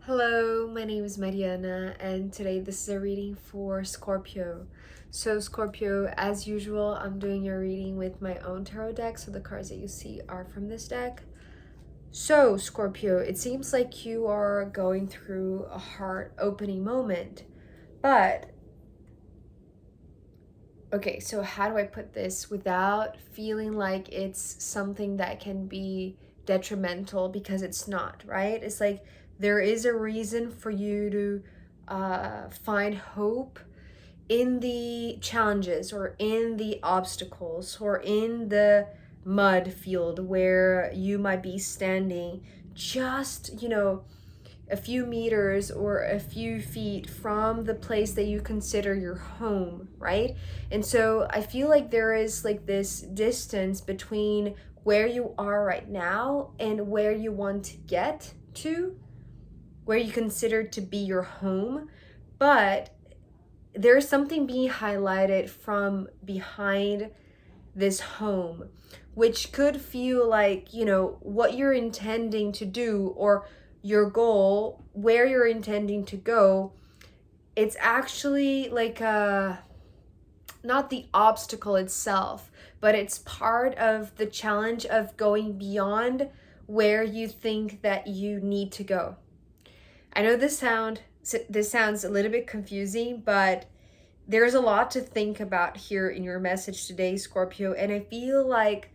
Hello, my name is Mariana, and today this is a reading for Scorpio. So, Scorpio, as usual, I'm doing your reading with my own tarot deck, so the cards that you see are from this deck. So, Scorpio, it seems like you are going through a heart-opening moment, but okay, so how do I put this without feeling like it's something that can be detrimental, because it's not, right? It's like there is a reason for you to find hope in the challenges or in the obstacles or in the mud field where you might be standing just, a few meters or a few feet from the place that you consider your home, right? And so I feel like there is like this distance between where you are right now and where you want to get to, where you consider to be your home. But there's something being highlighted from behind this home, which could feel like, what you're intending to do or your goal, where you're intending to go. It's actually like not the obstacle itself, but it's part of the challenge of going beyond where you think that you need to go. I know this sounds a little bit confusing, but there's a lot to think about here in your message today, Scorpio. And I feel like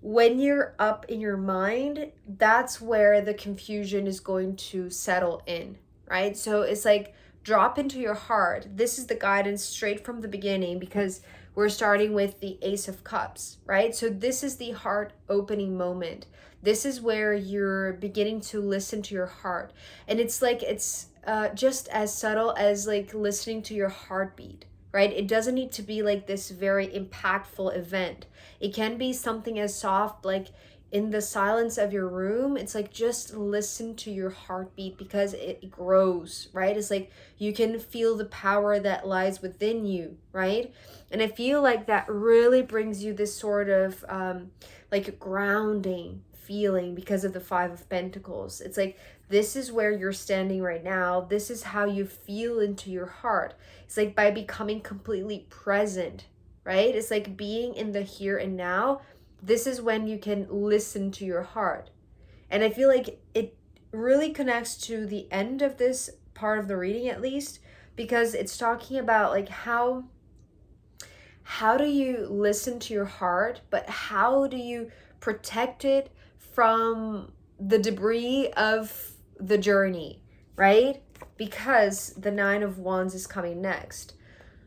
when you're up in your mind, that's where the confusion is going to settle in, right? So it's like drop into your heart. This is the guidance straight from the beginning, because we're starting with the Ace of Cups, right? So this is the heart opening moment. This is where you're beginning to listen to your heart. And it's like it's just as subtle as like listening to your heartbeat, right? It doesn't need to be like this very impactful event. It can be something as soft like in the silence of your room. It's like just listen to your heartbeat, because it grows, right? It's like you can feel the power that lies within you, right? And I feel like that really brings you this sort of like grounding feeling because of the Five of Pentacles. It's like this is where you're standing right now. This is how you feel into your heart. It's like by becoming completely present, right? It's like being in the here and now. This is when you can listen to your heart. And I feel like it really connects to the end of this part of the reading, at least, because it's talking about like how do you listen to your heart, but how do you protect it from the debris of the journey, right? Because the Nine of Wands is coming next.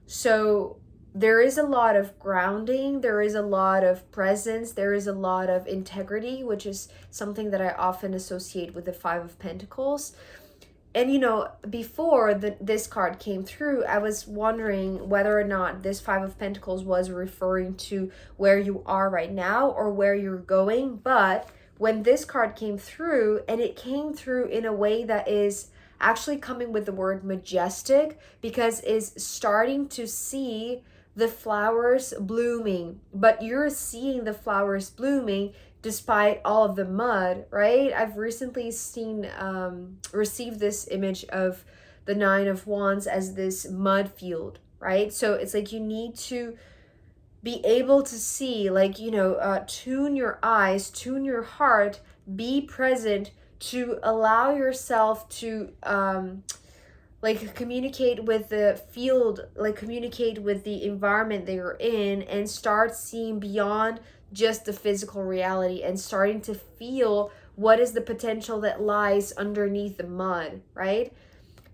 So there is a lot of grounding, there is a lot of presence, there is a lot of integrity, which is something that I often associate with the Five of Pentacles. And before this card came through, I was wondering whether or not this Five of Pentacles was referring to where you are right now or where you're going. But when this card came through, and it came through in a way that is actually coming with the word majestic, because is starting to see the flowers blooming, but you're seeing the flowers blooming despite all of the mud, right? I've recently received this image of the Nine of Wands as this mud field, right? So it's like you need to be able to see, like, tune your eyes, tune your heart, be present to allow yourself to like communicate with the field, like communicate with the environment that you're in, and start seeing beyond just the physical reality and starting to feel what is the potential that lies underneath the mud, right?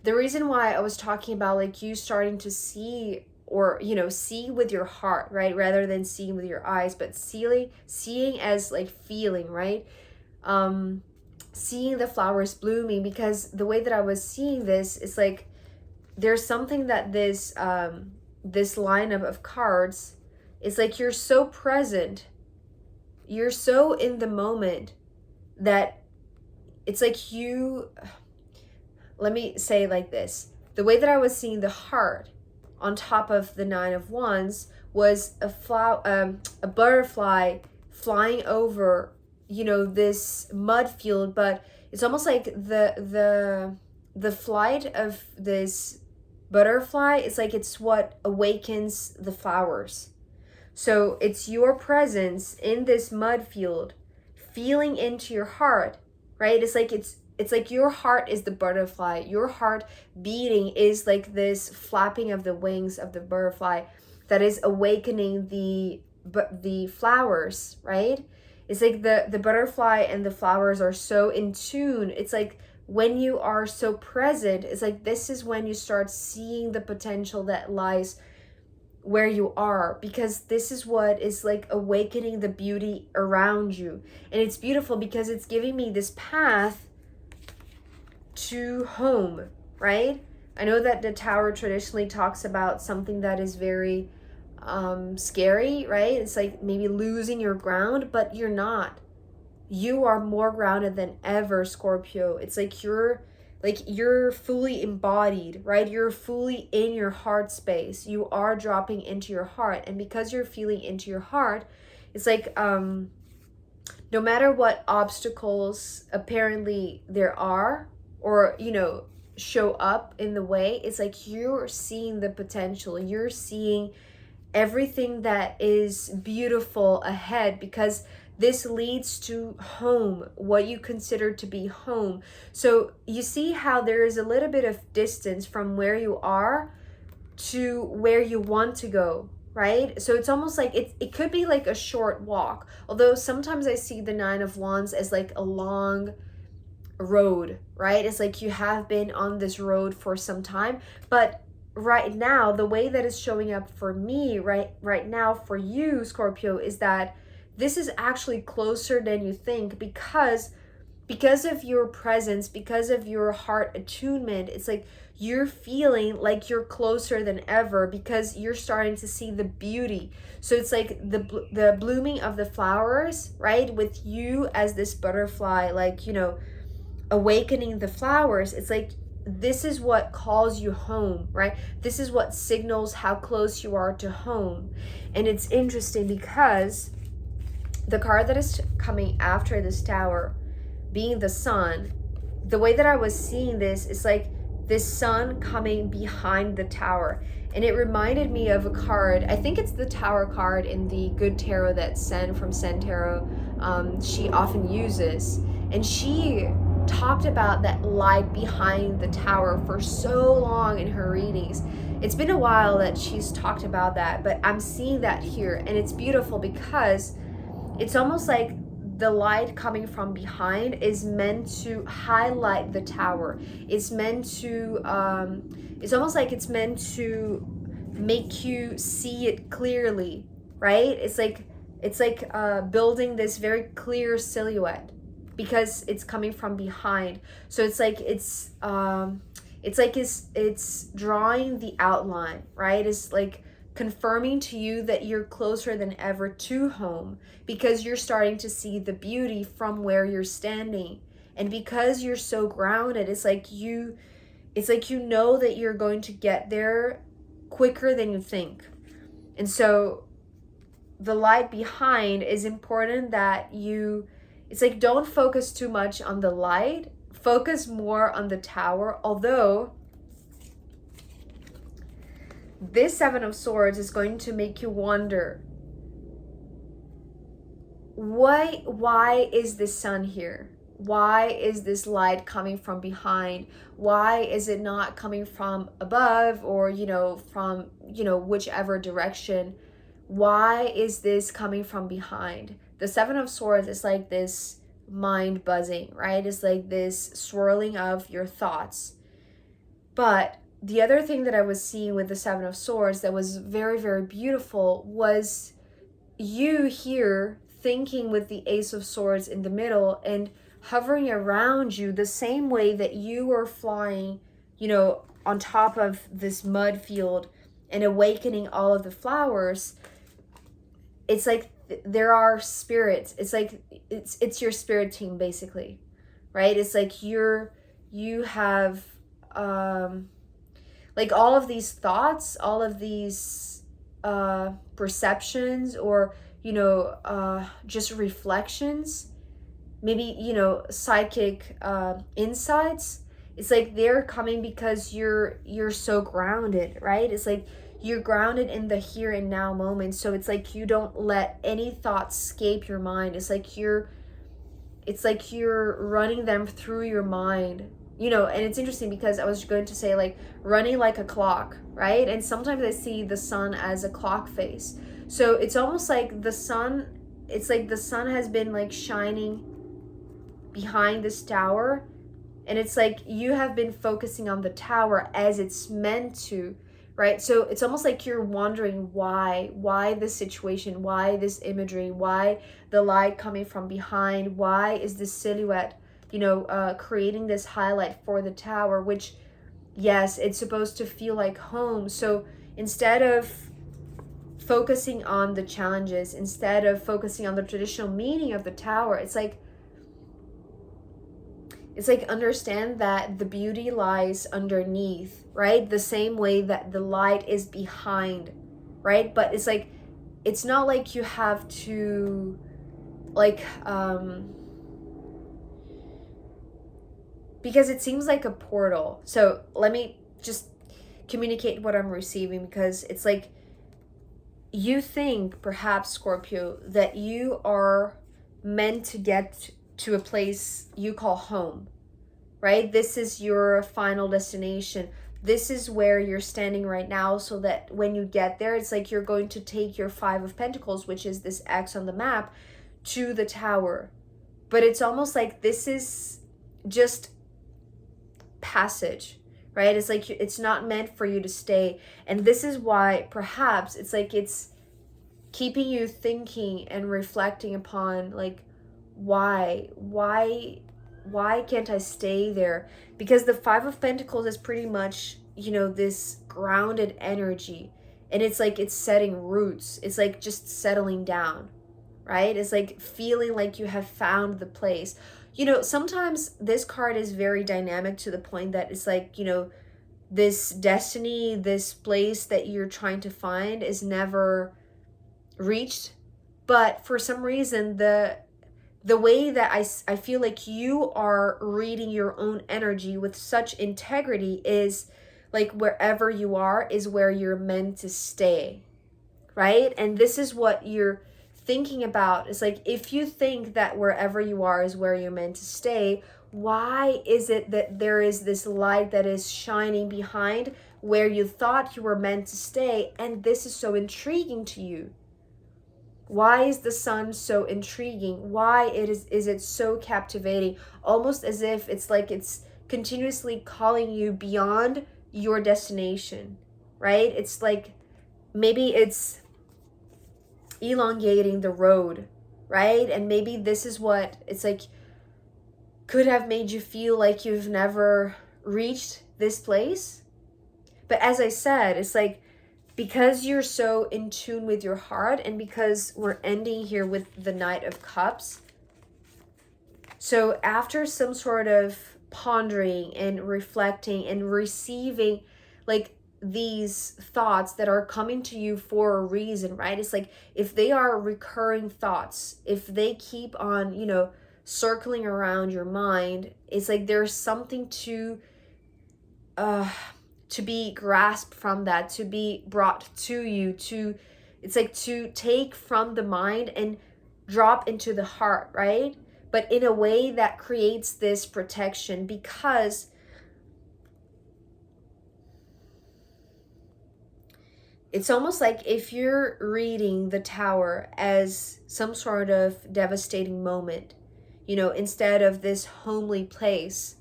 The reason why I was talking about like you starting to see, or see with your heart, right, rather than seeing with your eyes, but seeing as like feeling, right? Seeing the flowers blooming, because the way that I was seeing this is like there's something that this lineup of cards is like you're so present, you're so in the moment, that it's like let me say it like this. The way that I was seeing the heart on top of the Nine of Wands was a butterfly flying over you know, this mud field, but it's almost like the flight of this butterfly, it's like it's what awakens the flowers. So it's your presence in this mud field, feeling into your heart, right? It's like your heart is the butterfly. Your heart beating is like this flapping of the wings of the butterfly that is awakening the flowers, right? It's like the butterfly and the flowers are so in tune. It's like when you are so present, it's like this is when you start seeing the potential that lies where you are, because this is what is like awakening the beauty around you. And it's beautiful because it's giving me this path to home, right? I know that the tower traditionally talks about something that is very scary, right? It's like maybe losing your ground, but you're not. You are more grounded than ever, Scorpio. It's like you're fully embodied, right? You're fully in your heart space. You are dropping into your heart. And because you're feeling into your heart, it's like no matter what obstacles apparently there are, or you know, show up in the way, it's like you're seeing the potential. You're seeing everything that is beautiful ahead, because this leads to home, what you consider to be home. So you see how there is a little bit of distance from where you are to where you want to go, right? So it's almost like it could be like a short walk. Although sometimes I see the Nine of Wands as like a long road, right? It's like you have been on this road for some time, but right now the way that is showing up for me right now for you, Scorpio, is that this is actually closer than you think, because of your presence, because of your heart attunement. It's like you're feeling like you're closer than ever because you're starting to see the beauty. So it's like the blooming of the flowers, right? With you as this butterfly, like, you know, awakening the flowers. It's like this is what calls you home, right? This is what signals how close you are to home. And it's interesting because the card that is coming after this tower, being the sun, the way that I was seeing this is like this sun coming behind the tower. And it reminded me of a card, I think it's the tower card in the Good Tarot that Sen from Sen Tarot, she often uses. And she talked about that light behind the tower for so long in her readings. It's been a while that she's talked about that, but I'm seeing that here. And it's beautiful because it's almost like the light coming from behind is meant to highlight the tower. It's meant to, it's almost like it's meant to make you see it clearly, right? It's like building this very clear silhouette because it's coming from behind. So it's like it's drawing the outline, right? It's like confirming to you that you're closer than ever to home because you're starting to see the beauty from where you're standing. And because you're so grounded, it's like you know that you're going to get there quicker than you think. And so the light behind is important that it's like don't focus too much on the light, focus more on the tower. Although this Seven of Swords is going to make you wonder, why is the sun here? Why is this light coming from behind? Why is it not coming from above or, you know, from, you know, whichever direction? Why is this coming from behind? The Seven of Swords is like this mind buzzing, right? It's like this swirling of your thoughts. But the other thing that I was seeing with the Seven of Swords that was very, very beautiful was you here thinking with the Ace of Swords in the middle and hovering around you the same way that you were flying, you know, on top of this mud field and awakening all of the flowers. It's like there are spirits. It's like it's your spirit team basically, right? It's like you have like all of these thoughts, all of these perceptions, or, you know, just reflections. maybe, you know, psychic insights. It's like they're coming because you're so grounded, right? It's like you're grounded in the here and now moment. So it's like you don't let any thoughts escape your mind. It's like you're running them through your mind, you know. And it's interesting because I was going to say, like, running like a clock, right? And sometimes I see the sun as a clock face. So it's almost like the sun, it's like the sun has been like shining behind this tower, and it's like you have been focusing on the tower as it's meant to, right? So it's almost like you're wondering why this situation, why this imagery, why the light coming from behind, why is this silhouette, you know, creating this highlight for the tower, which, yes, it's supposed to feel like home. So instead of focusing on the challenges, instead of focusing on the traditional meaning of the tower, it's like understand that the beauty lies underneath, right? The same way that the light is behind, right? But it's like, it's not like you have to, like, because it seems like a portal. So let me just communicate what I'm receiving, because it's like you think, perhaps, Scorpio, that you are meant to get to a place you call home, right? This is your final destination. This is where you're standing right now, so that when you get there, it's like you're going to take your Five of Pentacles, which is this X on the map, to the tower. But it's almost like this is just passage, right? It's like it's not meant for you to stay. And this is why perhaps it's like it's keeping you thinking and reflecting upon, like, why can't I stay there? Because the Five of Pentacles is pretty much, you know, this grounded energy, and it's like it's setting roots. It's like just settling down, right? It's like feeling like you have found the place. You know, sometimes this card is very dynamic to the point that it's like, you know, this destiny, this place that you're trying to find is never reached. But for some reason, the way that I feel like you are reading your own energy with such integrity is like wherever you are is where you're meant to stay, right? And this is what you're thinking about. It's like, if you think that wherever you are is where you're meant to stay, why is it that there is this light that is shining behind where you thought you were meant to stay? And this is so intriguing to you. Why is the sun so intriguing? Why is it so captivating? Almost as if it's like it's continuously calling you beyond your destination, right? It's like maybe it's elongating the road, right? And maybe this is what it's like could have made you feel like you've never reached this place. But as I said, it's like, because you're so in tune with your heart, and because we're ending here with the Knight of Cups. So after some sort of pondering and reflecting and receiving like these thoughts that are coming to you for a reason, right? It's like if they are recurring thoughts, if they keep on, you know, circling around your mind, it's like there's something to be grasped from that, to be brought to you, to, it's like to take from the mind and drop into the heart, right? But in a way that creates this protection, because it's almost like if you're reading the Tower as some sort of devastating moment, you know, instead of this homely place,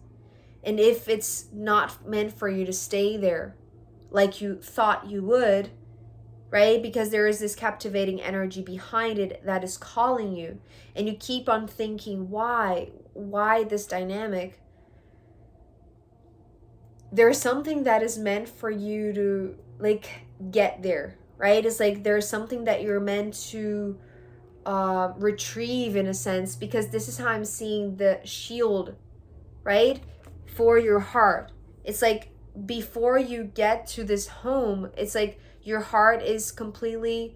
and if it's not meant for you to stay there like you thought you would, right? Because there is this captivating energy behind it that is calling you, and you keep on thinking, why this dynamic? There's something that is meant for you to like get there, right? It's like there's something that you're meant to retrieve, in a sense, because this is how I'm seeing the shield, right? For your heart. It's like before you get to this home, it's like your heart is completely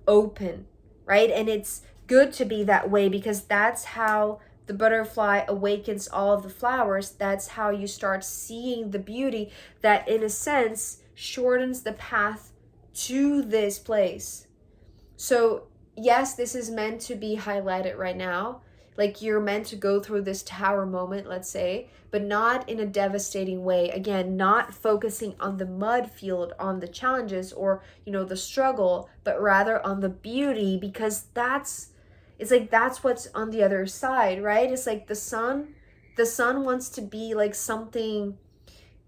open, right? And it's good to be that way, because that's how the butterfly awakens all of the flowers, that's how you start seeing the beauty that, in a sense, shortens the path to this place. So yes, this is meant to be highlighted right now. Like, you're meant to go through this tower moment, let's say, but not in a devastating way. Again, not focusing on the mud field, on the challenges, or, the struggle, but rather on the beauty, because it's like that's what's on the other side, right? It's like the sun wants to be like something.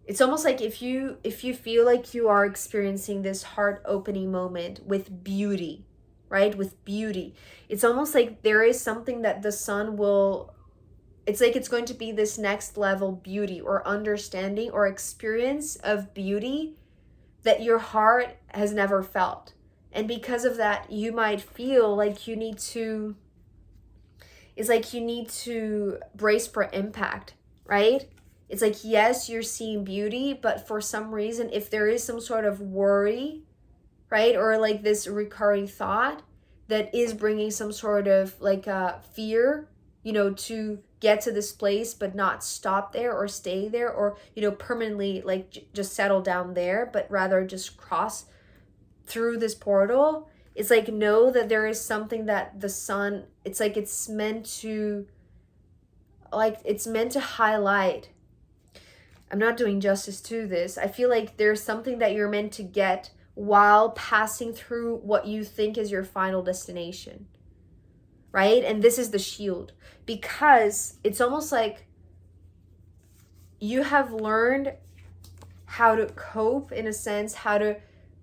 It's almost like if you feel like you are experiencing this heart opening moment with beauty, right? With beauty, it's almost like there is something that the sun will, it's like it's going to be this next level beauty or understanding or experience of beauty that your heart has never felt. And because of that, you might feel like you need to brace for impact, right? It's like, yes, you're seeing beauty, but for some reason, if there is some sort of worry, right, or like this recurring thought that is bringing some sort of like fear, to get to this place but not stop there or stay there, or permanently like just settle down there, but rather just cross through this portal. It's like, know that there is something that the sun, it's like it's meant to highlight. I'm not doing justice to this. I feel like there's something that you're meant to get while passing through what you think is your final destination, right? And this is the shield, because it's almost like you have learned how to cope, in a sense, how to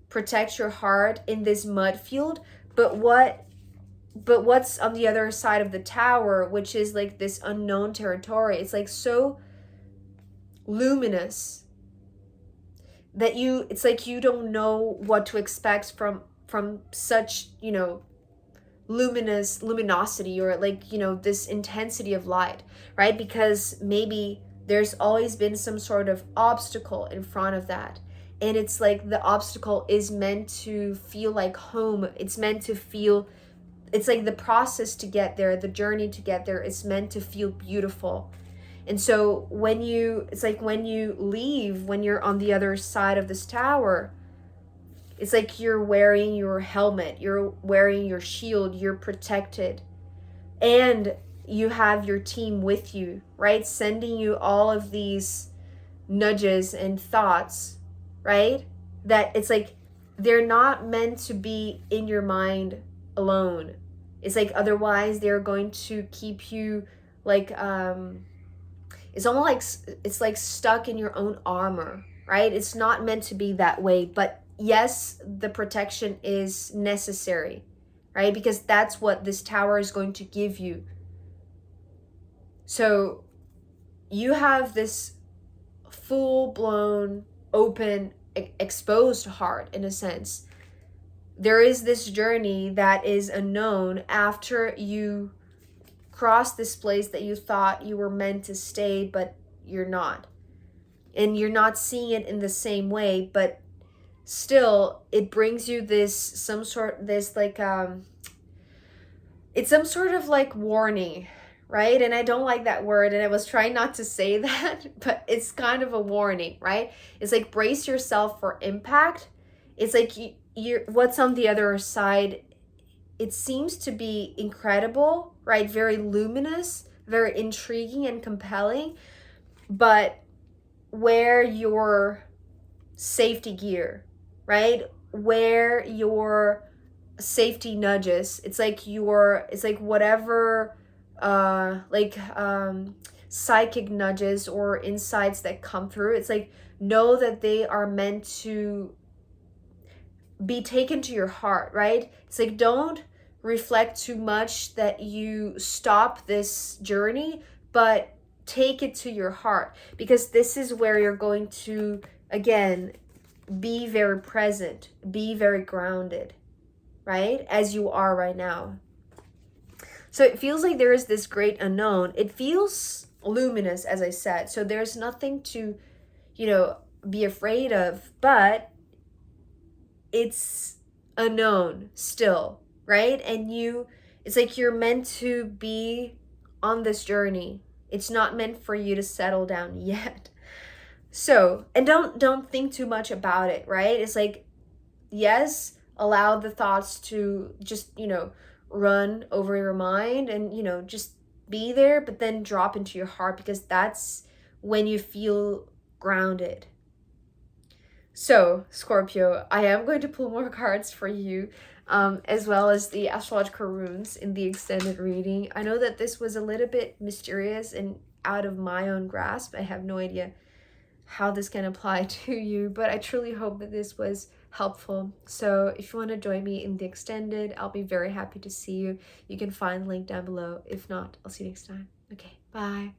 protect your heart in this mud field. But what's on the other side of the tower, which is like this unknown territory, it's like so luminous that it's like you don't know what to expect from such luminosity, or like this intensity of light, right? Because maybe there's always been some sort of obstacle in front of that, and it's like the obstacle is meant to feel like home. It's meant to feel, it's like the process to get there, the journey to get there is meant to feel beautiful. And so it's like when you leave, when you're on the other side of this tower, it's like you're wearing your helmet, you're wearing your shield, you're protected, and you have your team with you, right? Sending you all of these nudges and thoughts, right? That it's like they're not meant to be in your mind alone. It's like otherwise they're going to keep you like it's almost like it's like stuck in your own armor, right? It's not meant to be that way, but yes, the protection is necessary, right? Because that's what this tower is going to give you. So you have this full-blown, open, exposed heart, in a sense. There is this journey that is unknown after you cross this place that you thought you were meant to stay, but you're not. And you're not seeing it in the same way, but still it brings you it's some sort of like warning, right? And I don't like that word, and I was trying not to say that, but it's kind of a warning, right? It's like, brace yourself for impact. It's like you're what's on the other side, it seems to be incredible, right? Very luminous, very intriguing and compelling, but wear your safety gear, right? Wear your safety nudges. It's like whatever psychic nudges or insights that come through. It's like, know that they are meant to be taken to your heart, right? It's like, don't reflect too much that you stop this journey, but take it to your heart, because this is where you're going to, again, be very present, be very grounded, right? As you are right now. So it feels like there is this great unknown. It feels luminous, as I said. So there's nothing to, be afraid of, but it's unknown still, right? And it's like you're meant to be on this journey. It's not meant for you to settle down yet. So, and don't think too much about it, right? It's like, yes, allow the thoughts to just, run over your mind and, just be there, but then drop into your heart, because that's when you feel grounded. So, Scorpio, I am going to pull more cards for you, as well as the astrological runes in the extended reading. I know that this was a little bit mysterious and out of my own grasp. I have no idea how this can apply to you, but I truly hope that this was helpful. So if you want to join me in the extended, I'll be very happy to see you. You can find the link down below. If not, I'll see you next time. Okay, bye.